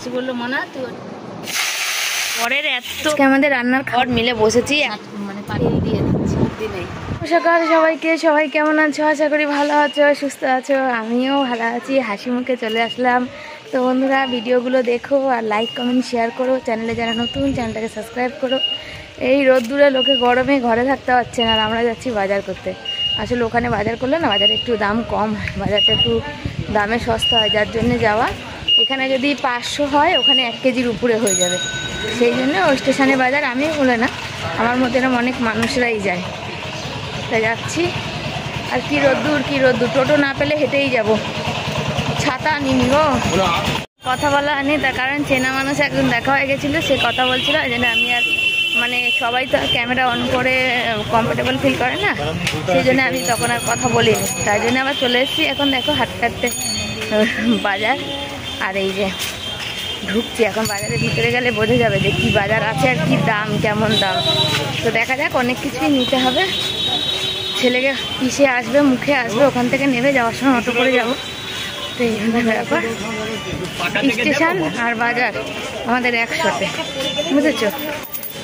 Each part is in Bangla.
মাসি বললো মনা তুই পরের এত আমাদের রান্নার খাবার মিলে বসেছি মানে পানি দিয়ে দিচ্ছি দিনেই। সকাল সবাইকে, সবাই কেমন আছো? আশা করি ভালো আছো, সুস্থ আছো। আমিও ভালো আছি, হাসি মুখে চলে আসলাম। তো বন্ধুরা ভিডিওগুলো দেখো আর লাইক কমেন্ট শেয়ার করো। চ্যানেলে যারা নতুন চ্যানেলটাকে সাবস্ক্রাইব করো। এই রোদ্দুরে লোকে গরমে ঘরে থাকতে পারছে না আর আমরা যাচ্ছি বাজার করতে। আসলে ওখানে বাজার করলে না বাজারে একটু দাম কম হয়, বাজারটা একটু দামে সস্তা হয়, যার জন্য যাওয়া। এখানে যদি 500 হয় ওখানে 1 কেজির উপরে হয়ে যাবে, সেই জন্য ওই স্টেশনে বাজার আমি বলে না, আমার মতো এরকম অনেক মানুষরাই যায়। তাই যাচ্ছি। আর কি রোদ্দুর, কি রোদ্দুর, টোটো না পেলে হেঁটেই যাব, ছাতা নিন গো। কথা বলা নেই, তার কারণ চেনা মানুষ একজন দেখা হয়ে গেছিলো, সে কথা বলছিল, এই জন্য আমি আর মানে সবাই তো ক্যামেরা অন করে কমফোর্টেবল ফিল করে না, সেই জন্য আমি তখন আর কথা বলিনি। তাই জন্য আবার চলে এসেছি। এখন দেখো হাঁটতে হাঁটতে বাজার, আর এই যে ঢুকছি এখন বাজারের ভিতরে গেলে বোঝা যাবে যে কী বাজার আছে আর কি দাম, কেমন দাম। তো দেখা যাক, অনেক কিছুই নিতে হবে। ছেলেকে পিষে আসবে, মুখে আসবে, ওখান থেকে নেমে যাওয়ার সময় অটো করে যাবো। তো এই ব্যাপার, স্টেশন আর বাজার আমাদের একসাথে, বুঝেছো?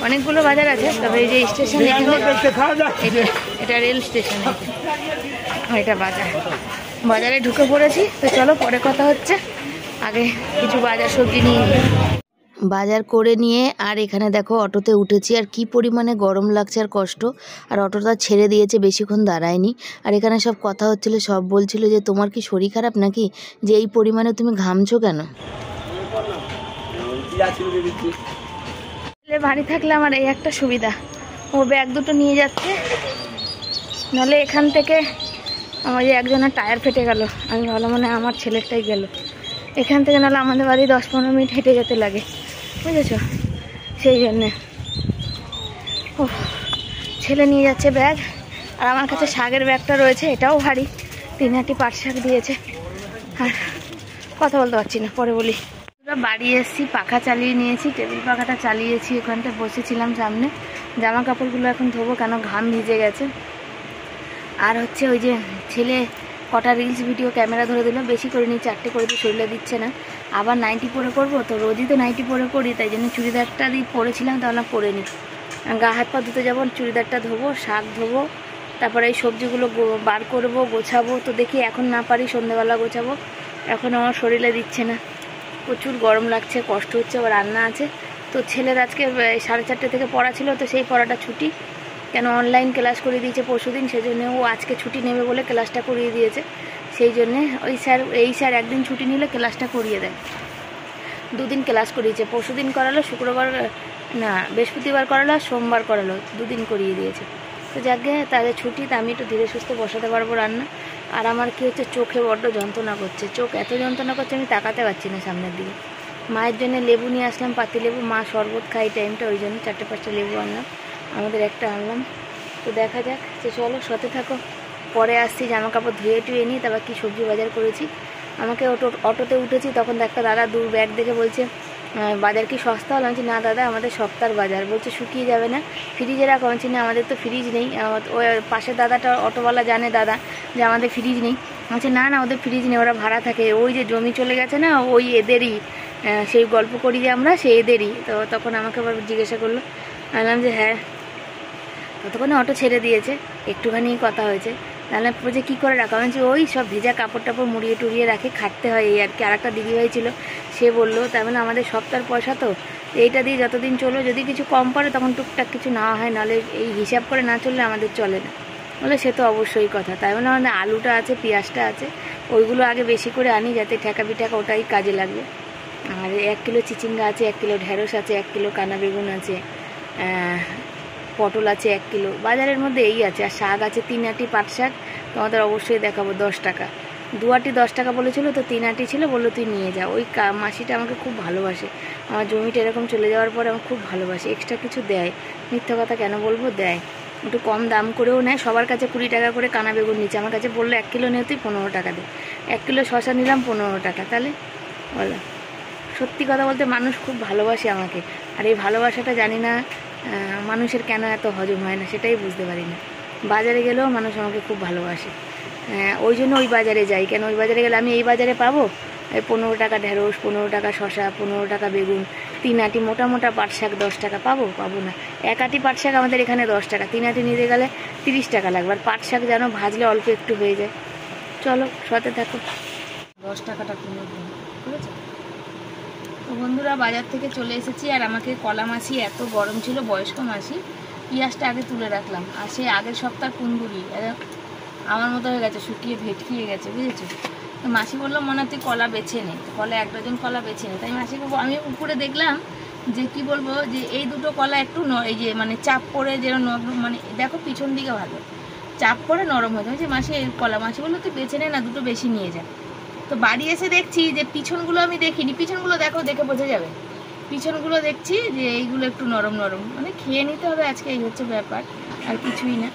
অনেকগুলো বাজার আছে, তবে এই যে স্টেশন এখানে, এটা রেল স্টেশন, এটা বাজার। বাজারে ঢুকে পড়েছি। তো চলো পরে কথা হচ্ছে, আগে কিছু বাজার সবজি নিয়ে বাজার করে নিয়ে। আর এখানে দেখো অটোতে উঠেছি, আর কি পরিমাণে গরম লাগছে আর কষ্ট। আর অটোটা ছেড়ে দিয়েছে, বেশিক্ষণ দাঁড়ায়নি। আর এখানে সব কথা হচ্ছিল, সব বলছিল যে তোমার কি শরীর খারাপ নাকি, যে এই পরিমাণে তুমি ঘামছো কেন। বাড়ি থাকলে আমার এই একটা সুবিধা, ও ব্যাগ দুটো নিয়ে যাচ্ছে, নাহলে এখান থেকে আমার যে একজনের টায়ার ফেটে গেল, আমি ভালো মনে আমার ছেলেরটাই গেল এখান থেকে, নাহলে আমাদের বাড়ি 10-15 মিনিট হেঁটে যেতে লাগে, বুঝেছো? সেই জন্যে ও ছেলে নিয়ে যাচ্ছে ব্যাগ। আর আমার কাছে শাকের ব্যাগটা রয়েছে, এটাও ভারী, 3 আটি পাট শাক দিয়েছে। আর কথা বলতে পারছি না, পরে বলি। বাড়ি এসেছি, পাখা চালিয়ে নিয়েছি, টেবিল পাখাটা চালিয়েছি, ওখানটায় বসেছিলাম সামনে। জামা কাপড়গুলো এখন ধোবো, কেন ঘাম ভিজে গেছে। আর হচ্ছে ওই যে ছেলে কটা রিলস ভিডিও ক্যামেরা ধরে দিল, বেশি করে নিই, 4টে করে দিয়ে শরীরে দিচ্ছে না। আবার নাইটি পরে করবো, তো রোজই তো নাইটি পরে করি, তাই জন্য চুড়িদারটা দিয়ে পরেছিলাম, তাহলে পরে নিই। গা হাত পা ধুতে যাবো, চুড়িদারটা ধোবো, শাক ধোবো, তারপরে এই সবজিগুলো বার করবো, গোছাবো। তো দেখি এখন না পারি, সন্ধ্যেবেলা গোছাবো, এখন আমার শরীরে দিচ্ছে না, প্রচুর গরম লাগছে, কষ্ট হচ্ছে, আবার রান্না আছে। তো ছেলের আজকে 4:30 থেকে পড়া ছিল, তো সেই পড়াটা ছুটি, কেন অনলাইন ক্লাস করিয়ে দিয়েছে পরশুদিন, সেই জন্য ও আজকে ছুটি নেবে বলে ক্লাসটা করিয়ে দিয়েছে। সেই জন্যে এই স্যার একদিন ছুটি নিলে ক্লাসটা করিয়ে দেয়। 2 দিন ক্লাস করিয়েছে, পরশুদিন করালো, শুক্রবার না বৃহস্পতিবার করালো, আর সোমবার করালো, 2 দিন করিয়ে দিয়েছে। তো যাকে তাদের ছুটি, তা আমি একটু ধীরে সুস্থে বসাতে পারবো রান্না। আর আমার কি হচ্ছে, চোখে বড্ড যন্ত্রণা করছে, চোখ এত যন্ত্রণা করছে আমি তাকাতে পারছি না সামনের দিকে। মায়ের জন্য লেবু নিয়ে আসলাম, পাতি লেবু, মা শরবত খাই টাইমটা, ওই জন্য 4-5টা লেবু আনলাম, আমাদের একটা আনলাম। তো দেখা যাক, যে চলো সাথে থাকো, পরে আসছি, জামা কাপড় ধুয়ে টুয়ে নিই, তারপর কী সবজি বাজার করেছি। আমাকে অটোতে উঠেছি, তখন একটা দাদা দূর ব্যাগ দেখে বলছে বাজার কি সস্তা হলো? আমি বলছি না দাদা, আমাদের সপ্তাহের বাজার। বলছে শুকিয়ে যাবে না, ফ্রিজে রাখো। আমি বলছি না, আমাদের তো ফ্রিজ নেই। ওই পাশের দাদাটা অটোওয়ালা জানে দাদা যে আমাদের ফ্রিজ নেই। বলছে না না, ওদের ফ্রিজ নেই, ওরা ভাড়া থাকে, ওই যে জমি চলে গেছে না, ওই এদেরই, সেই গল্প করি যে আমরা, সেই এদেরই। তো তখন আমাকে আবার জিজ্ঞাসা করলো, বললাম যে হ্যাঁ। ততক্ষণে অটো ছেড়ে দিয়েছে, একটুখানি কথা হয়েছে। তাহলে বলছে কী করে রাখা? আমি বলছি ওই সব ভেজা কাপড় টাপড় মুড়িয়ে টুড়িয়ে রাখে, খাটতে হয় এই আর কি। আর একটা দিদিভাই ছিল, সে বললো তার মানে আমাদের সপ্তাহের পয়সা, তো এইটা দিয়ে যতদিন চলো, যদি কিছু কম পড়ে তখন টুকটাক কিছু নেওয়া হয়, নাহলে এই হিসাব করে না চললে আমাদের চলে না। বলে সে তো অবশ্যই কথা। তাই মানে আমাদের আলুটা আছে, পেঁয়াজটা আছে, ওইগুলো আগে বেশি করে আনি, যাতে ঠেকা পিঠাকা ওটাই কাজে লাগবে। আর 1 কিলো চিচিঙ্গা আছে, 1 কিলো ঢেঁড়স আছে, 1 কিলো কানা বেগুন আছে, পটল আছে 1 কিলো। বাজারের মধ্যে এই আছে। আর শাক আছে 3 আটি পাট শাক, তোমাদের অবশ্যই দেখাবো, 10 টাকা। 2 আটি 10 টাকা বলেছিল, তো 3 আটি ছিল, বললো তুই নিয়ে যা। ওই মাসিটা আমাকে খুব ভালোবাসে, আমার জমিটা এরকম চলে যাওয়ার পরে আমার খুব ভালোবাসে, এক্সট্রা কিছু দেয়, মিথ্যা কথা কেন বলবো, দেয়, একটু কম দাম করেও নেয়। সবার কাছে 20 টাকা করে কানা বেগুন নিচ্ছে, আমার কাছে বললো 1 কিলো নিয়ে তুই 15 টাকা দে। 1 কিলো শশা নিলাম 15 টাকা। তাহলে বলো, সত্যি কথা বলতে মানুষ খুব ভালোবাসে আমাকে। আর এই ভালোবাসাটা জানি না মানুষের কেন এত হজম হয় না, সেটাই বুঝতে পারি না। বাজারে গেলেও মানুষ আমাকে খুব ভালোবাসে, ওই জন্য ওই বাজারে যাই। কেন ওই বাজারে গেলে আমি এই বাজারে পাবো, 15 টাকা ঢেঁড়স, 15 টাকা শশা, 15 টাকা বেগুন, 3 আটি মোটা মোটা পাট শাক 10 টাকা। পাবো না। 1 আটি পাট শাক আমাদের এখানে 10 টাকা, 3 আটি নিতে গেলে 30 টাকা লাগবে। আর পাট শাক যেন ভাজলে অল্প একটু হয়ে যায়। চলো সাথে থাকো। 10 টাকাটা কিনে দিন, ঠিক আছে? তো বন্ধুরা বাজার থেকে চলে এসেছি, আর আমাকে কলা মাছি এত গরম ছিল, বয়স্ক মাছি, পিঁয়াজটা আগে তুলে রাখলাম। আর সে আগের সপ্তাহ কুন্দুরি আমার মতো হয়ে গেছে, শুকিয়ে ভেটকিয়ে গেছে, বুঝেছো? তো মাসি বললো মনে তুই কলা বেছে নে, কলা 1 ডজন কলা বেছে নে। তাই মাসিকে আমি উপরে দেখলাম যে কি বলবো, যে এই দুটো কলা একটু এই যে মানে চাপ পড়ে যেন নরম, মানে দেখো পিছন দিকে ভালো চাপ পড়ে নরম হয়ে যায়। মাসি এই কলা, মাসি বললো তুই বেছে নে না, দুটো বেশি নিয়ে যা। তো বাড়ি এসে দেখছি যে পিছনগুলো আমি দেখিনি, পিছনগুলো দেখো, দেখে বোঝা যাবে। পিছনগুলো দেখছি যে এইগুলো একটু নরম নরম, মানে খেয়ে নিতে হবে আজকে, এই হচ্ছে ব্যাপার, আর কিছুই না।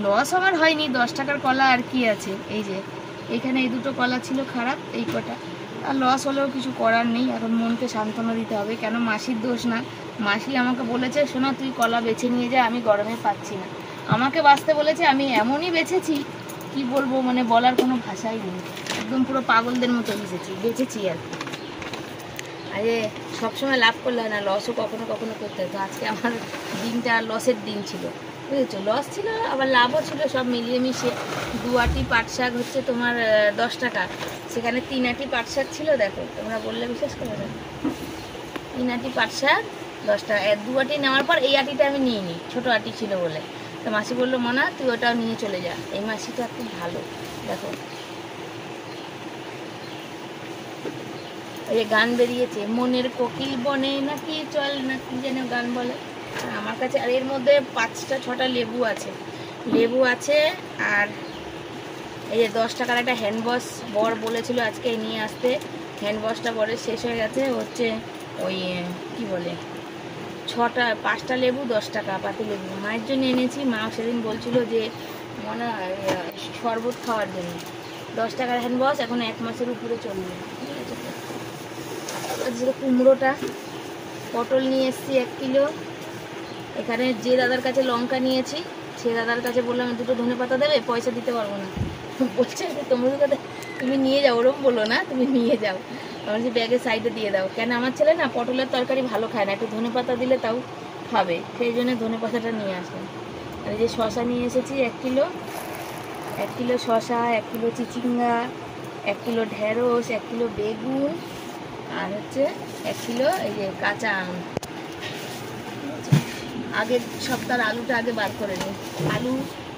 লস আমার হয়নি, 10 টাকার কলা আর কি আছে। এই যে এখানে এই দুটো কলা ছিল খারাপ, এই কটা, আর লস হলেও কিছু করার নেই। এখন মনকে সান্ত্বনা দিতে হবে, কেন মাসির দোষ না। মাসি আমাকে বলেছে শোনা তুই কলা বেছে নিয়ে যা, আমি গরমে পাচ্ছি না। আমাকে বাঁচতে বলেছে, আমি এমনই বেছেছি কি বলবো, মানে বলার কোনো ভাষাই নেই। একদম পুরো পাগলদের মতো বেঁচেছি আর কি। আরে সবসময় লাভ করলে হয় না, লসও কখনো কখনো করতে হয়। তো আজকে আমার দিনটা লসের দিন ছিল, বুঝেছো? লস ছিল আবার লাভও ছিল, সব মিলিয়ে মিশিয়ে। 2 আটি পাট শাক হচ্ছে তোমার 10 টাকা, সেখানে 3 আটি পাট শাক ছিল। দেখো তোমরা বললে বিশ্বাস করবে না, 3 আটি পাট শাক 10 টাকা। 2 আটি নেওয়ার পর এই আটিটা আমি নিয়ে নিই, ছোটো আটি ছিল বলে। তো মাসি বললো মনা তুই ওটাও নিয়ে চলে যা। এই মাসিটা খুব ভালো, দেখো এই গান বেরিয়েছে, মনের কোকিল বনে নাকি চল না কি যেন গান বলে আমার কাছে। আর এর মধ্যে 5-6টা লেবু আছে। আর এই যে 10 টাকার একটা হ্যান্ড ওয়াশ বর বলেছিল আজকে নিয়ে আসতে, হ্যান্ড ওয়াশটা বরের শেষ হয়ে গেছে। হচ্ছে ওই কি বলে 5টা লেবু 10 টাকা, পাতি লেবু মায়ের জন্য এনেছি। মা সেদিন বলছিল যে মনে শরবত খাওয়ার জন্য। 10 টাকার হ্যান্ড ওয়াশ এখন 1 মাসের উপরে চলবে, ঠিক আছে? কুমড়োটা, পটল নিয়ে এসছি 1 কিলো। এখানে যে দাদার কাছে লঙ্কা নিয়েছি, সে দাদার কাছে বললাম 2টো ধনেপাতা দেবে, পয়সা দিতে পারবো না। বলছে তোমার কথা তুমি নিয়ে যাও, ওরম বলো না, তুমি নিয়ে যাও। আমার যে ব্যাগের সাইডে দিয়ে দাও, কেন আমার ছেলে না পটলের তরকারি ভালো খায় না, একটু ধনেপাতা দিলে তাও খাবে, সেই জন্য ধনেপাতাটা নিয়ে আসলাম। আর এই যে শশা নিয়ে এসেছি 1 কিলো, 1 কিলো শশা, 1 কিলো চিচিঙ্গা, 1 কিলো ঢেঁড়স, 1 কিলো বেগুন, আর হচ্ছে 1 কিলো এই যে কাঁচা আম। আগের সপ্তাহের আলুটা আগে বার করে নিই। আলু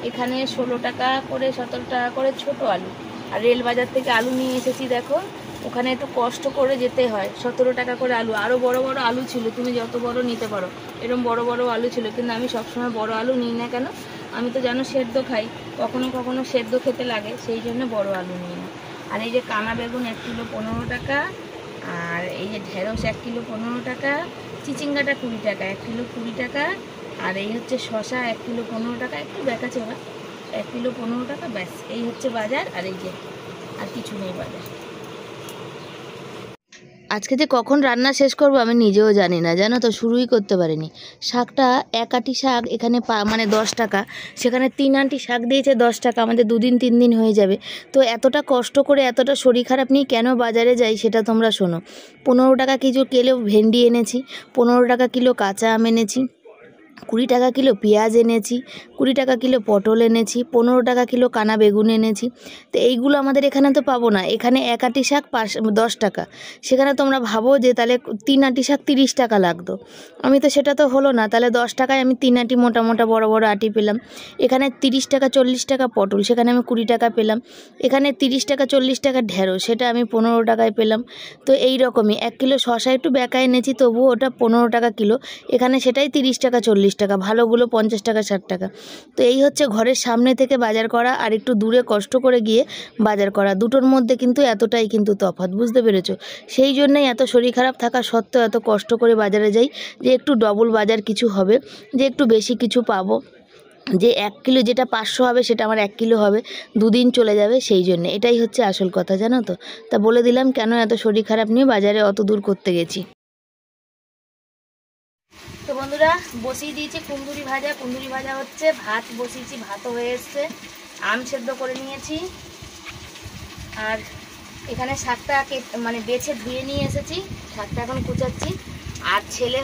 এখানে 16 টাকা করে 17 টাকা করে ছোট আলু। আর রেল বাজার থেকে আলু নিয়ে এসেছি, দেখো ওখানে একটু কষ্ট করে যেতে হয়। 17 টাকা করে আলু। আরও বড় বড় আলু ছিল, তুমি যত বড় নিতে পারো, এরকম বড় বড় আলু ছিল। কিন্তু আমি সবসময় বড় আলু নিই না, কেন আমি তো জানো সেদ্ধ খাই, কখনো কখনো সেদ্ধ খেতে লাগে, সেই জন্য বড় আলু নিই না। আর এই যে কানা বেগুন 1 কিলো 15 টাকা, আর এই যে ঢেঁড়স 1 কিলো 15 টাকা, চিচিঙ্গাটা 20 টাকা, 1 কিলো 20 টাকা। আর এই হচ্ছে শশা 1 কিলো 15 টাকা, একটু দেখাচ্ছে ওরা, 1 কিলো 15 টাকা, ব্যাস এই হচ্ছে বাজার। আর এই যে আর কিছু নেই বাজার। আজকে যে কখন রান্না শেষ করব আমি নিজেও জানি না, জানো তো, শুরুই করতে পারিনি। শাকটা 1 আটি শাক এখানে মানে 10 টাকা, সেখানে 3 আটি শাক দিয়েছে 10 টাকা, আমাদের 2 দিন 3 দিন হয়ে যাবে। তো এতটা কষ্ট করে এতটা শরীর খারাপ নিয়ে কেন বাজারে যাই সেটা তোমরা শোনো। 15 টাকা কিলো ভেন্ডি এনেছি, 15 টাকা কিলো কাঁচা আম এনেছি, 20 টাকা কিলো পেঁয়াজ এনেছি, 20 টাকা কিলো পটল এনেছি, 15 টাকা কিলো কানা বেগুন এনেছি। তো এইগুলো আমাদের এখানে তো পাবো না। এখানে 1 আটি শাক 10 টাকা, সেখানে তোমরা ভাবো যে তাহলে 3 আটি শাক 30 টাকা লাগতো। আমি তো সেটা তো হলো না, তাহলে 10 টাকায় আমি 3 আটি মোটা মোটা বড় বড় আটি পেলাম। এখানে 30 টাকা 40 টাকা পটল, সেখানে আমি 20 টাকা পেলাম। এখানে 30 টাকা 40 টাকা ঢেঁড়স, সেটা আমি 15 টাকায় পেলাম। তো এই রকমই 1 কিলো শশা একটু বেঁকা এনেছি, তবুও ওটা 15 টাকা কিলো, এখানে সেটাই 30 টাকা 40 টাকা, ভালোগুলো 50 টাকা 60 টাকা। তো এই হচ্ছে ঘরের সামনে থেকে বাজার করা আর একটু দূরে কষ্ট করে গিয়ে বাজার করা, দুটোর মধ্যে কিন্তু এতটাই কিন্তু তফাৎ, বুঝতে পেরেছো? সেই জন্যই এত শরীর খারাপ থাকা সত্ত্বেও এত কষ্ট করে বাজারে যাই, যে একটু ডবল বাজার কিছু হবে, যে একটু বেশি কিছু পাবো, যে 1 কিলো যেটা 500 হবে সেটা আমার 1 কিলো হবে, 2 দিন চলে যাবে, সেই জন্য এটাই হচ্ছে আসল কথা, জানো তো। তা বলে দিলাম কেন এত শরীর খারাপ নিয়ে বাজারে অত দূর করতে গেছি। তো বন্ধুরা বসিয়ে দিয়েছি কুন্দুরি ভাজা হচ্ছে, ভাত বসিয়েছি, ভাতও হয়ে এসছে, আম সেদ্ধ করে নিয়েছি। আর এখানে শাকটা মানে বেছে ধুয়ে নিয়ে এসেছি, শাকটা এখন কুচাচ্ছি। আর ছেলে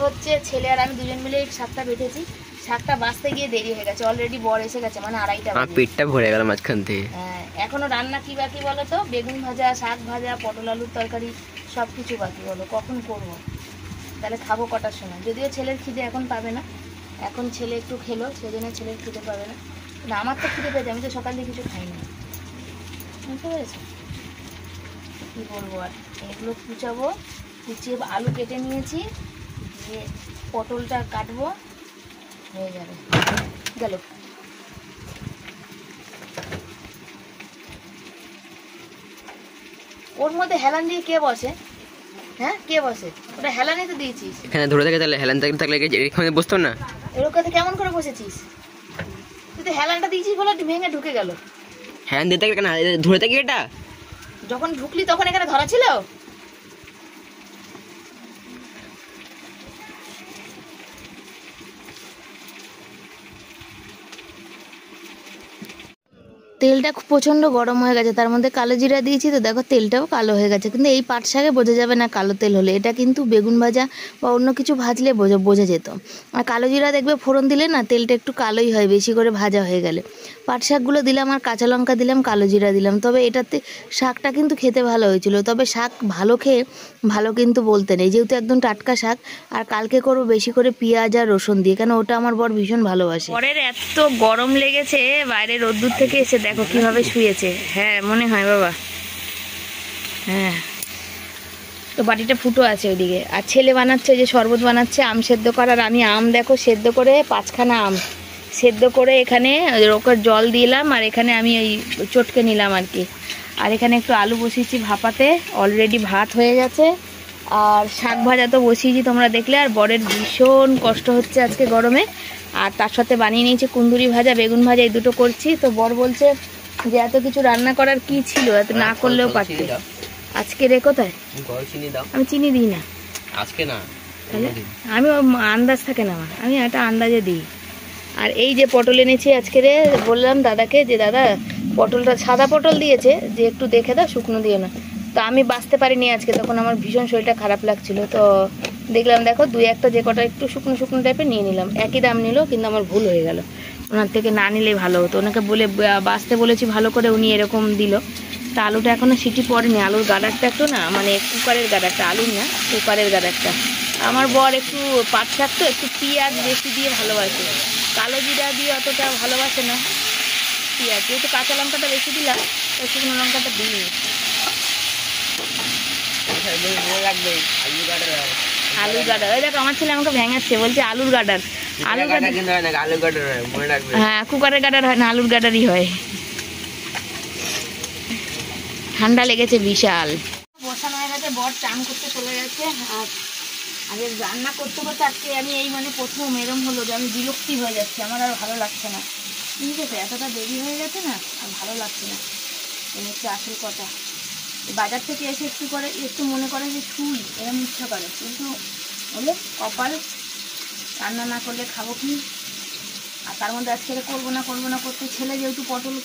আর আমি দুজন মিলে শাকটা বেটেছি। শাকটা বাঁচতে গিয়ে দেরি হয়ে গেছে, অলরেডি বর এসে গেছে, মানে 2:30টা। পেটটা ভরে গেল মাঝখান থেকে। হ্যাঁ, এখনো রান্না কি বাকি বলো তো? বেগুন ভাজা, শাক ভাজা, পটল আলুর তরকারি সব কিছু বাকি। বলো কখন করবো? তাহলে খাবো কটার সময়? যদিও ছেলের খিদে এখন পাবে না, এখন ছেলে একটু খেলো, সেজন্য ছেলের খিদে পাবে না। না, আমার তো খিদে পেয়েছে, আমি তো সকাল দিয়ে কিছু খাইনি, বুঝতে পেরেছো? কী বলবো আর। এগুলো কুচাবো, কুচিয়ে আলু কেটে নিয়েছি, দিয়ে পটলটা কাটবো, হয়ে যাবে। গেল। ওর মধ্যে হেলান দিয়ে কে বসে? হ্যাঁ, কে বসে? ওটা হেলানি তো দিয়েছিস। এখানে ধরে থাকে, তাহলে হেলান থাকলে এখানে বসতো না। এরকম কেমন করে বসেছিস? তুই তো হেলানটা দিয়েছিস বলে ভেঙে ঢুকে গেল। হেলান দিতে কেন ধরে থাকি? এটা যখন ঢুকলি তখন এখানে ধরা ছিল। তেলটা প্রচণ্ড গরম হয়ে গেছে, তার মধ্যে কালো জিরা দিয়েছি, তো দেখো তেলটাও কালো হয়ে গেছে। কিন্তু এই পাট শাকে বোঝা যাবে না কালো তেল হলে, এটা কিন্তু বেগুন ভাজা বা অন্য কিছু ভাজলে বোঝা যেত। আর কালো জিরা দেখবে ফোড়ন দিলে না তেলটা একটু কালোই হয়, বেশি করে ভাজা হয়ে গেলে। পাট শাকগুলো দিলাম, আর কাঁচা লঙ্কা দিলাম, কালো জিরা দিলাম। তবে এটাতে শাকটা কিন্তু খেতে ভালো হয়েছিল। তবে শাক ভালো খেয়ে ভালো কিন্তু বলতে নেই, যেহেতু একদম টাটকা শাক। আর কালকে করবো বেশি করে পেঁয়াজ আর রসুন দিয়ে, কেন ওটা আমার বর ভীষণ ভালোবাসে। বরের এত গরম লেগেছে, বাইরে রোদ্দুর থেকে এসে দেখো কিভাবে শুয়েছে। হ্যাঁ, মনে হয় বাবা। হ্যাঁ, তো বাটিটা ফুটো আছে ওইদিকে। আর ছেলে বানাচ্ছে, যে শরবত বানাচ্ছে আম সেদ্ধ করার। আমি আম দেখো সেদ্ধ করে 5খানা আম সেদ্ধ করে এখানে ওকে জল দিলাম, আর এখানে আমি ওই চটকে নিলাম আর কি। আর এখানে একটু আলু বসিয়েছি ভাপাতে, অলরেডি ভাত হয়ে গেছে। আর শাক ভাজা তো বসিয়েছি তোমরা দেখলে। আর বরের ভীষণ কষ্ট হচ্ছে আজকে গরমে, আর তার সাথে বানিয়ে নিয়েছি কুন্দুরি ভাজা, বেগুন ভাজা, এই দুটো করছি। তো বর বলছে যে এত কিছু রান্না করার কি ছিল, এত না করলেও পারতে। আজকে রে কোথায়? আমি চিনি দিই না আজকে, না তাহলে আমি আন্দাজ থাকে না আমার, আমি একটা আন্দাজে দিই। আর এই যে পটল এনেছি আজকে রে, বললাম দাদাকে যে দাদা পটলটা সাদা পটল দিয়েছে, যে একটু দেখে দাও, শুকনো দিও না। তো আমি বাঁচতে পারিনি আজকে, তখন আমার ভীষণ শরীরটা খারাপ লাগছিল। তো দেখলাম দেখো 2-1টা যে কটা একটু শুকনো শুকনো টাইপের নিয়ে নিলাম। একই দাম নিল, কিন্তু আমার ভুল হয়ে গেল। ওনার থেকে না নিলেই ভালো হতো। ওনাকে বলে বাঁচতে বলেছি ভালো করে, উনি এরকম দিল। তা আলুটা এখনও সিটি পড়েনি। আলুর গাডারটা একটু না, মানে কুকারের গাডারটা, আলুর না কুকারের গাডারটা। আমার বর একটু পাট শাক তো একটু পেঁয়াজ বেশি দিয়ে ভালোবাসে, কালো জিরা দিয়ে অতটা ভালোবাসে না। পেঁয়াজ যেহেতু কাঁচা লঙ্কাটা বেশি দিলাম, তো শুকনো লঙ্কাটা দিই। আলুর গাডার, ওই দেখো আমার ছেলে আমাকে ভেঙাচ্ছে, বলছে আলুর গাডার। আলুর গাডার, হ্যাঁ কুকারের গাডার হয় না, আলুর গাডারই হয়। ঠান্ডা লেগেছে বিশাল। বসানো হয়ে গেছে, বর চান করতে চলে গেছে। আর আগে রান্না করতে করতে আজকে আমি এই মানে প্রথম এরম হলো যে আমি বিরক্তি হয়ে যাচ্ছি, আমার আর ভালো লাগছে না। ঠিক আছে, এতটা দেরি হয়ে গেছে না, আর ভালো লাগছে না। এই হচ্ছে আসল কথা। বাজার থেকে এসে একটু মনে করে যে শুই, এরম ইচ্ছা করে, কিন্তু হলে কপাল, রান্না না করলে খাবো কি? আর তার মধ্যে আজকে করবো না করতে ছেলে যেহেতু পটল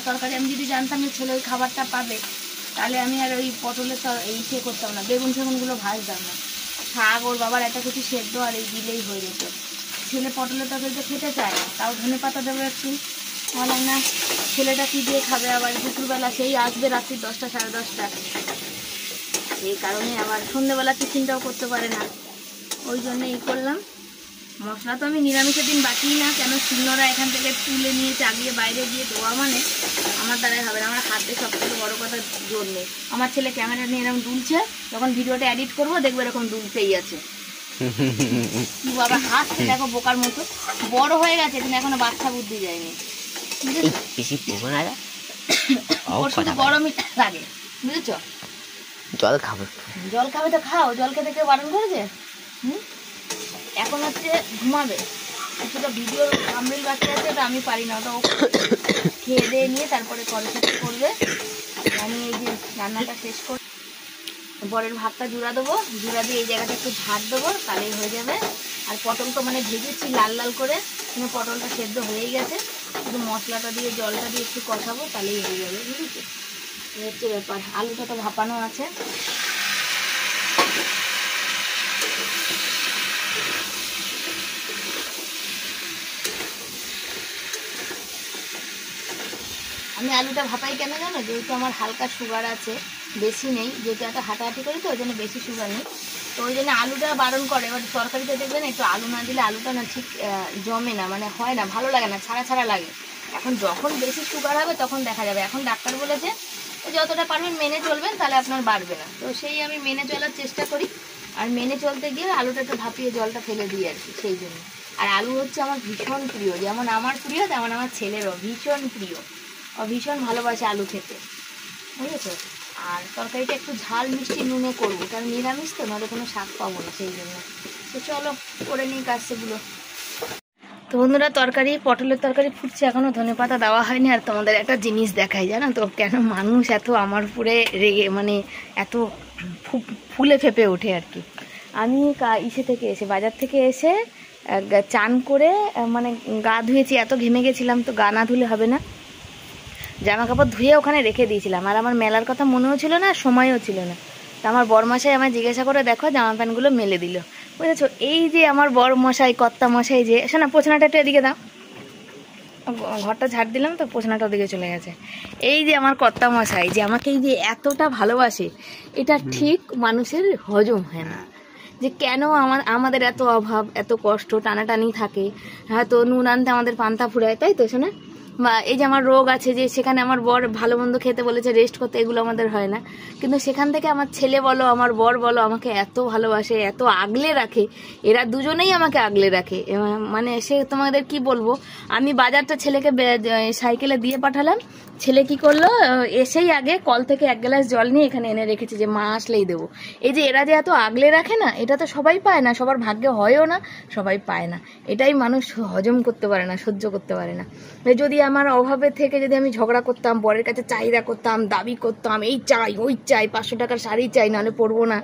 তরকারি, আমি যদি জানতাম যে ছেলে ওই খাবারটা পাবে, তাহলে আমি আর ওই পটলের সে করতাম না, বেগুন সেগুনগুলো ভাজতাম না। শাক ওর বাবার একটা কিছু সেদ্ধ আর এই দিলেই হয়ে যেত। ছেলে পটলের তরকারিটা খেতে চায় না, তাও ধনে পাতা দেবো একটু। বললাম না, ছেলেটা কী দিয়ে খাবে? আবার দুপুরবেলা সেই আসবে রাত্রি 10টা 10:30। এই কারণে আবার সন্ধ্যেবেলা টিফিনটাও করতে পারে না, ওই জন্য এই করলাম। মশলা তো আমি নিরামিষের দিন বাটিই না, কেন শিলনোড়া এখান থেকে তুলে নিয়ে চাগিয়ে বাইরে গিয়ে দেওয়া মানে আমার দ্বারাই হবে না। আমার হাতে সবথেকে বড় কথা জোর নেই। আমার ছেলে ক্যামেরা নিয়ে এরকম দুলছে, যখন ভিডিওটা এডিট করবো দেখবো এরকম দুলতেই আছে। বাবা হাসছে দেখো বোকার মতো, বড় হয়ে গেছে কিন্তু এখনো বাচ্চা বুদ্ধি যায়নি। ওর শুধু গরমই লাগে, বুঝেছ? জল খাবে তো খাও, জল খেতে কেউ বারণ করেছে? এখন হচ্ছে ঘুমাবে, কিছুটা ভিডিওর আমরিল বাকি আছে, ওটা আমি পারি না, ওটা খেয়ে দিয়ে নিয়ে তারপরে কনসেপ্ট করবে। আমি এই যে রান্নাটা শেষ করে বরের ভাতটা জুড়া দেবো, জুড়া দিয়ে এই জায়গাটা একটু ঝাড় দেবো, তাহলেই হয়ে যাবে। আর পটল তো মানে ভেজেছি লাল লাল করে, কিন্তু পটলটা সেদ্ধ হয়েই গেছে, শুধু মশলাটা দিয়ে জলটা দিয়ে একটু কষাবো, তাহলেই হয়ে যাবে, বুঝেছি? হচ্ছে ব্যাপার। আলুটা তো ভাপানো আছে। আমি আলুটা ভাপাই কেন জানো, যেহেতু আমার হালকা সুগার আছে, বেশি নেই, যেহেতু একটা হাঁটাহাঁটি করি তো ওই জন্য বেশি সুগার নেই, তো ওই জন্য আলুটা বারণ করে। এবার তরকারিতে দেখবেন একটু আলু না দিলে আলুটা না ঠিক জমে না, মানে হয় না, ভালো লাগে না, ছাড়া ছাড়া লাগে। এখন যখন বেশি সুগার হবে তখন দেখা যাবে। এখন ডাক্তার বলেছে যতটা পারবেন মেনে চলবেন, তাহলে আপনার বাড়বে না। তো সেই আমি মেনে চলার চেষ্টা করি, আর মেনে চলতে গিয়ে আলুটা একটু ভাপিয়ে জলটা ফেলে দিই আর কি, সেই জন্য। আর আলু হচ্ছে আমার ভীষণ প্রিয়, যেমন আমার প্রিয় তেমন আমার ছেলেরও ভীষণ প্রিয়, ও ভীষণ ভালোবাসে আলু খেতে, বুঝেছো। আর তরকারিটা একটু ঝাল মিষ্টি নুনে করবো, কারণ নিরামিষ তো, নাহলে কোনো স্বাদ পাবো না, সেই জন্য। তো চলো করে নিই কাজ সেগুলো। তো বন্ধুরা, তরকারি, পটলের তরকারি ফুটছে, এখনও ধনেপাতা দেওয়া হয়নি। আর তোমাদের একটা জিনিস দেখাই, জানো তো কেন মানুষ এত আমার উপরে রেগে, মানে এত ফুলে ফেপে ওঠে আর কি। আমি ইসে থেকে এসে, বাজার থেকে এসে চান করে মানে গা ধুয়েছি, এত ঘেমে গেছিলাম, তো গা না ধুলে হবে না, জামা কাপড় ধুয়ে ওখানে রেখে দিয়েছিলাম। আর আমার মেলার কথা মনেও ছিল না, সময়ও ছিল না। তো আমার বরমশাই আমায় জিজ্ঞাসা করে দেখো জামা প্যান্টগুলো মেলে দিল, বুঝেছো। এই যে আমার বরমশাই, কর্তা মশাই, যে শোনা পোছনাটা একটু এদিকে দাও, ঘরটা ঝাড় দিলাম তো পোছনাটা ওদিকে চলে গেছে। এই যে আমার কর্তা মশাই যে আমাকে এই যে এতটা ভালোবাসে, এটা ঠিক মানুষের হজম হয় না, যে কেন আমাদের এত অভাব, এত কষ্ট, টানাটানি থাকে, হয়তো নুন আনতে আমাদের পান্তা ফুরায়, তাই তো শোনা। বা এই যে আমার রোগ আছে, যে সেখানে আমার বর ভালো মন্দ খেতে বলেছে, রেস্ট করতে, এগুলো আমাদের হয় না, কিন্তু সেখান থেকে আমার ছেলে বলো, আমার বর বলো, আমাকে এত ভালোবাসে, এত আগলে রাখে, এরা দুজনেই আমাকে আগলে রাখে। মানে সে তোমাদের কি বলবো, আমি বাজারটা ছেলেকে সাইকেলে দিয়ে পাঠালাম, ছেলে কি করলো, এসেই আগে কল থেকে 1 গ্লাস জল নিয়ে এখানে এনে রেখেছে, যে মা আসলেই দেবো। এই যে এরা যে এত আগলে রাখে না, এটা তো সবাই পায় না, সবার ভাগ্যে হয়ও না, সবাই পায় না। এটাই মানুষ হজম করতে পারে না, সহ্য করতে পারে না। যদি আমার অভাবে থেকে যদি আমি ঝগড়া করতাম, বরের কাছে চাহিদা করতাম, দাবি করতাম, এই চাই ওই চাই, 500 টাকার শাড়ি চাই, নাহলে পরবো না,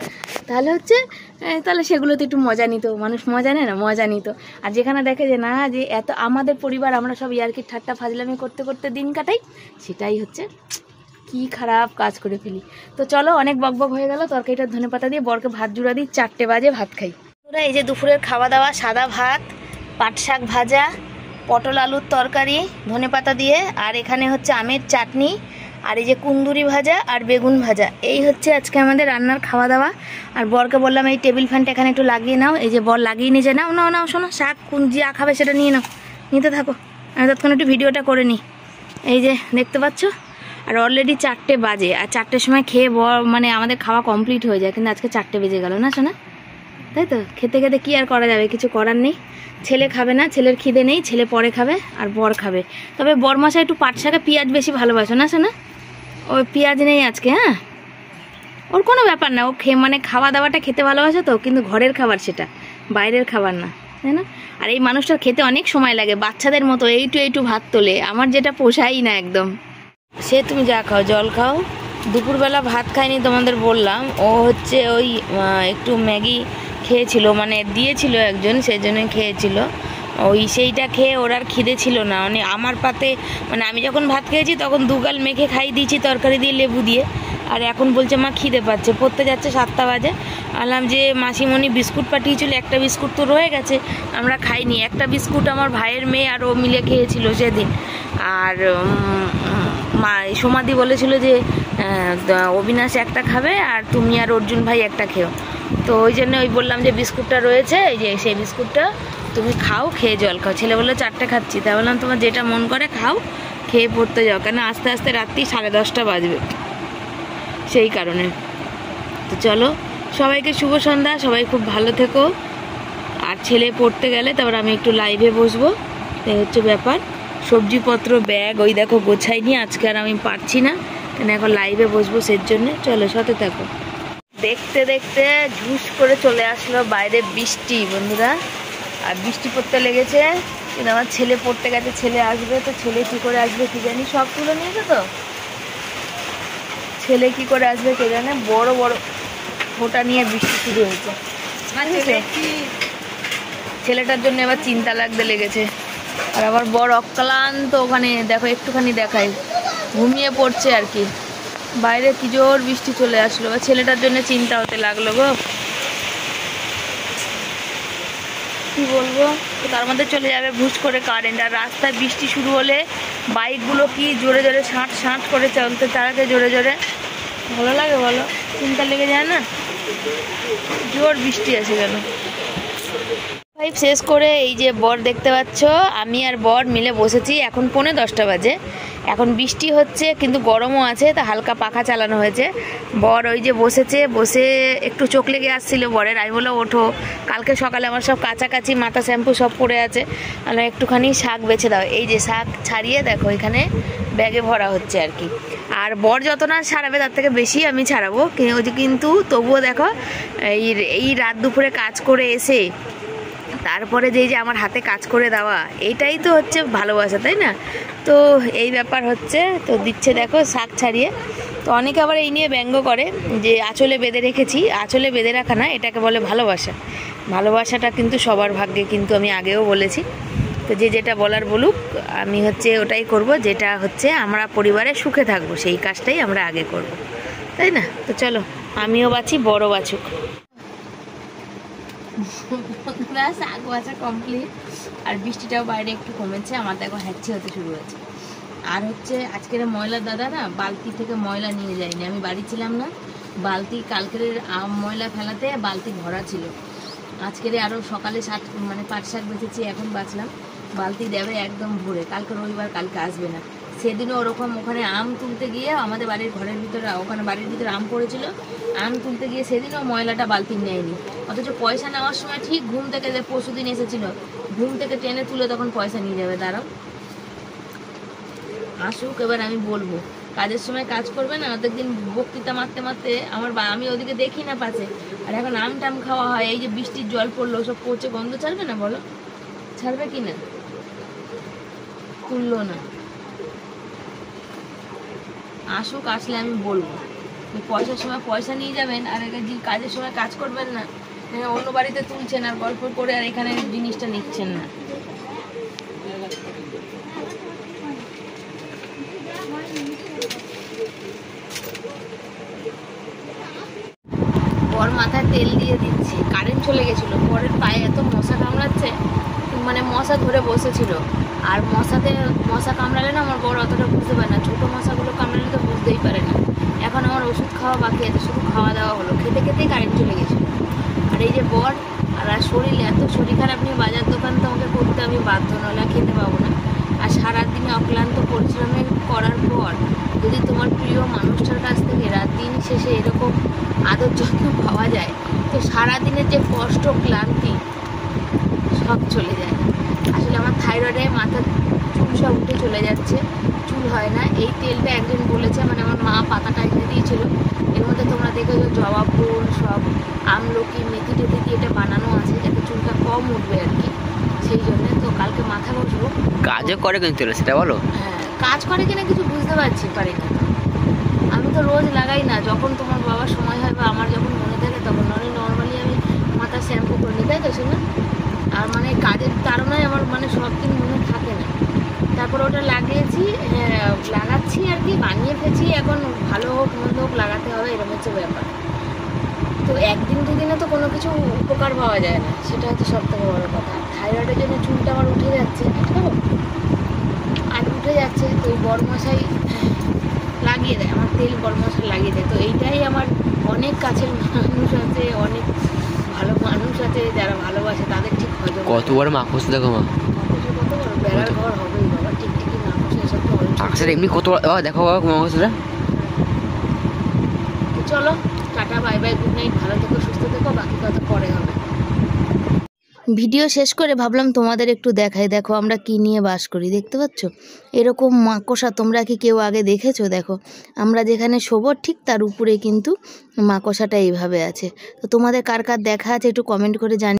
তাহলে হচ্ছে তাহলে সেগুলোতে একটু মজা নিত মানুষ, মজা নেয় না, মজা নিত। আর যেখানে দেখে যে না, যে এত আমাদের পরিবার, আমরা সব ইয়ার্কি ঠাট্টা ফাজলামি করতে করতে দিন কাটাই, সেটাই হচ্ছে কি খারাপ কাজ করে ফেলি। তো চলো, অনেক বকবক হয়ে গেল, তরকারিটা ধনেপাতা দিয়ে বরকে ভাত জুড়া দিই, 4টে বাজে ভাত খাই। এই যে দুপুরের খাওয়া দাওয়া, সাদা ভাত, পাট শাক ভাজা, পটল আলুর তরকারি ধনেপাতা দিয়ে, আর এখানে হচ্ছে আমের চাটনি, আর এই যে কুন্দুরি ভাজা আর বেগুন ভাজা, এই হচ্ছে আজকে আমাদের রান্নার খাওয়া দাওয়া। আর বরকে বললাম এই টেবিল ফ্যানটা এখানে একটু লাগিয়ে নাও, এই যে বর লাগিয়ে নিয়ে যায়, নাও নাও নাও শোনো, শাক যা খাবে সেটা নিয়ে নাও, নিতে থাকো, আমি তৎক্ষণ একটু ভিডিওটা করে নিই। এই যে দেখতে পাচ্ছ, আর অলরেডি 4টে বাজে, আর 4টের সময় খেয়ে মানে আমাদের খাওয়া কমপ্লিট হয়ে যায়, কিন্তু আজকে 4টে বেজে গেল না শোনা, তাই তো। খেতে খেতে কি আর করা যাবে, কিছু করার নেই। ছেলে খাবে না, ছেলের খিদে নেই, ছেলে পরে খাবে, আর বর খাবে। তবে বরমশাই একটু পাট শাকে পেঁয়াজ বেশি ভালোবাসে না শোনা, ওই পেঁয়াজ নেই আজকে, হ্যাঁ, ওর কোনো ব্যাপার না, ও মানে খাওয়া দাওয়াটা খেতে ভালোবাসে তো, কিন্তু ঘরের খাবার সেটা, বাইরের খাবার না, তাই না। আর এই মানুষটার খেতে অনেক সময় লাগে, বাচ্চাদের মতো এইটু ভাত তোলে, আমার যেটা পোষাই না একদম। সে তুমি যা খাও, জল খাও। দুপুরবেলা ভাত খাইনি তোমাদের বললাম, ও হচ্ছে ওই একটু ম্যাগি খেয়েছিল, মানে দিয়েছিল একজন, সেই জন্য খেয়েছিল, ওই সেইটা খেয়ে ওর আর খিদে ছিল না। মানে আমার পাতে, মানে আমি যখন ভাত খেয়েছি তখন 2 গাল মেখে খাই দিয়েছি তরকারি দিয়ে, লেবু দিয়ে, আর এখন বলছে মা খিদে পাচ্ছে, পড়তে যাচ্ছে 7টা বাজে। বললাম যে মাসিমণি বিস্কুট পাঠিয়েছিল, একটা বিস্কুট তো রয়ে গেছে, আমরা খাইনি, একটা বিস্কুট আমার ভাইয়ের মেয়ে আর ও মিলে খেয়েছিল সেদিন। আর মা সমাধি বলেছিল যে অবিনাশ একটা খাবে, আর তুমি আর অর্জুন ভাই একটা খেও, তো ওই জন্য ওই বললাম যে বিস্কুটটা রয়েছে, এই যে সেই বিস্কুটটা তুমি খাও, খেয়ে জল খাও। ছেলে বললো 4টে খাচ্ছি, তাই বললাম তোমার যেটা মন করে খাও, খেয়ে পড়তে যাও, কেন আস্তে আস্তে রাত্রি 10:30 বাজবে, সেই কারণে। তো চলো, সবাইকে শুভ সন্ধ্যা, সবাই খুব ভালো থেকো। আর ছেলে পড়তে গেলে তারপর আমি একটু লাইভে বসবো, এই হচ্ছে ব্যাপার। সবজিপত্র ব্যাগ ওই দেখো গোছাইনি, আজকে আর আমি পারছি না, কেন এখন লাইভে বসবো, সেই জন্যে। চলো সাথে থাকো। দেখতে দেখতে ঝুস করে চলে আসলো বাইরে বৃষ্টি বন্ধুরা, আর বৃষ্টি পড়তে লেগেছে, কিন্তু আমার ছেলে পড়তে গেছে, ছেলে আসবে, তো ছেলে কী করে আসবে কি জানি, সব তুলে নিয়েছে তো, ছেলে কি করে আসবে কে জানে, বড় বড় ফোঁটা নিয়ে বৃষ্টি শুরু হয়েছে। ছেলেটার জন্য এবার চিন্তা লাগতে লেগেছে, আর আবার বড় অক্লান্ত, ওখানে দেখো একটুখানি দেখাই, ঘুমিয়ে পড়ছে আর কি, বাইরে কি জোর বৃষ্টি চলে আসলো, ছেলেটার জন্য চিন্তা হতে লাগলো গো, কি বলবো। তো তার মধ্যে চলে যাবে ভুজ করে কারেন্ট, আর রাস্তায় বৃষ্টি শুরু হলে বাইকগুলো কি জোরে জোরে ছাঁট ছাঁট করে চলতে থাকে, জোরে জোরে ভালো লাগে বলো, চিন্তা লেগে যায় না। জোর বৃষ্টি এসে গেল। ফাইভ শেষ করে এই যে বর দেখতে পাচ্ছ, আমি আর বর মিলে বসেছি, এখন 9:45 বাজে। এখন বৃষ্টি হচ্ছে কিন্তু গরমও আছে, তা হালকা পাখা চালানো হয়েছে। বর ওই যে বসেছে, বসে একটু চোখ লেগে আসছিল বরের, আমি বললাম ওঠো, কালকে সকালে আমার সব কাছাকাছি মাথা শ্যাম্পু সব পড়ে আছে, আমি একটুখানি শাক বেছে দাও। এই যে শাক ছাড়িয়ে দেখো এখানে ব্যাগে ভরা হচ্ছে আর কি। আর বর যত না ছাড়াবে তার থেকে বেশি আমি ছাড়াবো, কিন্তু তবুও দেখো এই রাত দুপুরে কাজ করে এসে তারপরে যে আমার হাতে কাজ করে দেওয়া, এটাই তো হচ্ছে ভালোবাসা, তাই না? তো এই ব্যাপার হচ্ছে, তো দিচ্ছে দেখো শাক ছাড়িয়ে। তো অনেকে আবার এই নিয়ে ব্যঙ্গ করে যে আঁচলে বেঁধে রেখেছি, আঁচলে বেঁধে রাখা না, এটাকে বলে ভালোবাসা। ভালোবাসাটা কিন্তু সবার ভাগ্যে, কিন্তু আমি আগেও বলেছি। তো যে যেটা বলার বলুক, আমি হচ্ছে ওটাই করব, যেটা হচ্ছে আমরা পরিবারে সুখে থাকবো, সেই কাজটাই আমরা আগে করব, তাই না? তো চলো, আমিও বাঁচি, বড় বাঁচুক। শাক বাছা কমপ্লিট, আর বৃষ্টিটাও বাইরে একটু কমেছে, আমার দেখো হ্যাঁচি হতে শুরু হয়েছে। আর হচ্ছে আজকের ময়লা দাদা না বালতি থেকে ময়লা নিয়ে যায়নি, আমি বাড়ি ছিলাম না, বালতি কালকের ময়লা ফেলাতে বালতি ভরা ছিল। আজকের আরও সকালে পাট শাক বেঁচেছি, এখন বাঁচলাম, বালতি দেবে একদম ভরে। কালকে রবিবার, কালকে আসবে না। সেদিনও ওরকম ওখানে আম তুলতে গিয়ে, আমাদের বাড়ির ঘরের ভিতরে, ওখানে বাড়ির ভিতরে আম পড়েছিল, আম তুলতে গিয়ে সেদিনও ময়লাটা বালতি নেয়নি, অথচ পয়সা নেওয়ার সময় ঠিক ঘুম থেকে, যে পরশুদিন এসেছিল, ঘুম থেকে টেনে তুলে তখন পয়সা নিয়ে যাবে। দাঁড়াও আসুক, এবার আমি বলবো। কাজের সময় কাজ করবে না, অর্ধেক দিন বক্তৃতা মারতে মারতে আমি ওদিকে দেখি না পাশে, আর এখন আম টাম খাওয়া হয়, এই যে বৃষ্টির জল পড়লো সব পচে গন্ধ ছাড়বে না, বলো ছাড়বে কি না? তুললো না, আসুক, আসলে আমি বলবো। পয়সার সময় পয়সা নিয়ে যাবেন, আর কাজের সময় কাজ করবেন না, অন্য বাড়িতে তুলছেন আর গল্প করে, আর এখানে জিনিসটা নিচ্ছেন না। বর মাথায় তেল দিয়ে দিচ্ছি, কারেন্ট চলে গেছিল, বরের পায়ে এত মশা কামড়াচ্ছে, মশা ধরে বসেছিল। আর মশা কামড়ালে না আমার বর অতটা বুঝতে পারে না, ছোটো মশাগুলো কামড়ালে তো বুঝতেই পারে না। এখন আমার ওষুধ খাওয়া বাকি আছে, শুধু খাওয়া দাওয়া হলো, খেতে খেতেই কারেন্ট চলে গেছিলো। আর এই যে বর, আর শরীর এত শরীর খারাপ নিয়ে বাজার দোকান তো আমাকে করতে আমি বাধ্য, নইলে খেতে পাবো না। আর সারাদিনে অক্লান্ত পরিশ্রমের করার পর যদি তোমার প্রিয় মানুষটার কাছ থেকে রাত দিন শেষে এরকম আদর যত্ন পাওয়া যায়, তো সারাদিনের যে কষ্ট ক্লান্তি সব চলে যায়। আসলে আমার থাইরয়েডে মাথার চুল সব উঠে চলে যাচ্ছে, চুল হয় না। এই তেলটা একজন বলেছে, আমার মা পাতাটা এনে দিয়েছিল, এর মধ্যে তোমরা দেখেছো জবা ফুল, সব আমলকি, মেথি টেথি দিয়ে এটা বানানো আছে, যাতে চুলটা কম উঠবে আর কি, সেই জন্য। তো কালকে মাথা ঘষবো। কাজও করে কিন্তু সেটা বলো। হ্যাঁ, কাজ করে কিনা কিছু বুঝতে পারি না, আমি তো রোজ লাগাই না, যখন তোমার বাবার সময় হয় বা আমার যখন মনে থাকে তখন, নর্মালি আমি মাথা শ্যাম্পু করে নিই, তাই তো শোনা? আর কাজের তাড়নায় আমার সব দিন মনে থাকে না। তারপর ওটা লাগাচ্ছি আর কি, বানিয়ে ফেছি, এখন ভালো হোক মন্দ হোক লাগাতে হবে, এরকম হচ্ছে ব্যাপার। তো একদিন দুদিনে তো কোনো কিছু উপকার পাওয়া যায় না, সেটা হচ্ছে সব থেকে বড়ো কথা। থাইরয়েডের জন্য চুলটা আমার উঠে যাচ্ছে, আর উঠে যাচ্ছে, তো ওই বড়মশাই লাগিয়ে দেয়, আমার তেল বড়মশাই লাগিয়ে দেয়। তো এইটাই আমার অনেক কাছের মানুষ আছে, অনেক ভালো মানুষ আছে যারা ভালোবাসে, তাদের ঠিক হজম। কত বড় মাখুস দেখো মা, কত বড় বেড়ার ঘর হবেই বাবা, টিকটিকি মাখুস এসব তো আকাশের এমনি কত বড় দেখো বাবা মাখুসটা। তো চলো, tata, bye bye, good night, ভালো থেকো, সুস্থ থেকো, বাকি কথা পরে হবে। ভিডিও শেষ করে ভাবলাম তোমাদের একটু দেখাই, দেখো আমরা কি নিয়ে বাস করি, দেখতে পাচ্ছ এরকম মাকড়সা, তোমরা কি কেউ আগে দেখেছো? দেখো আমরা যেখানে শোবো ঠিক তার উপরে কিন্তু মাকড়সাটা এইভাবে আছে। তো তোমাদের কার কার দেখা আছে একটু কমেন্ট করে জানি।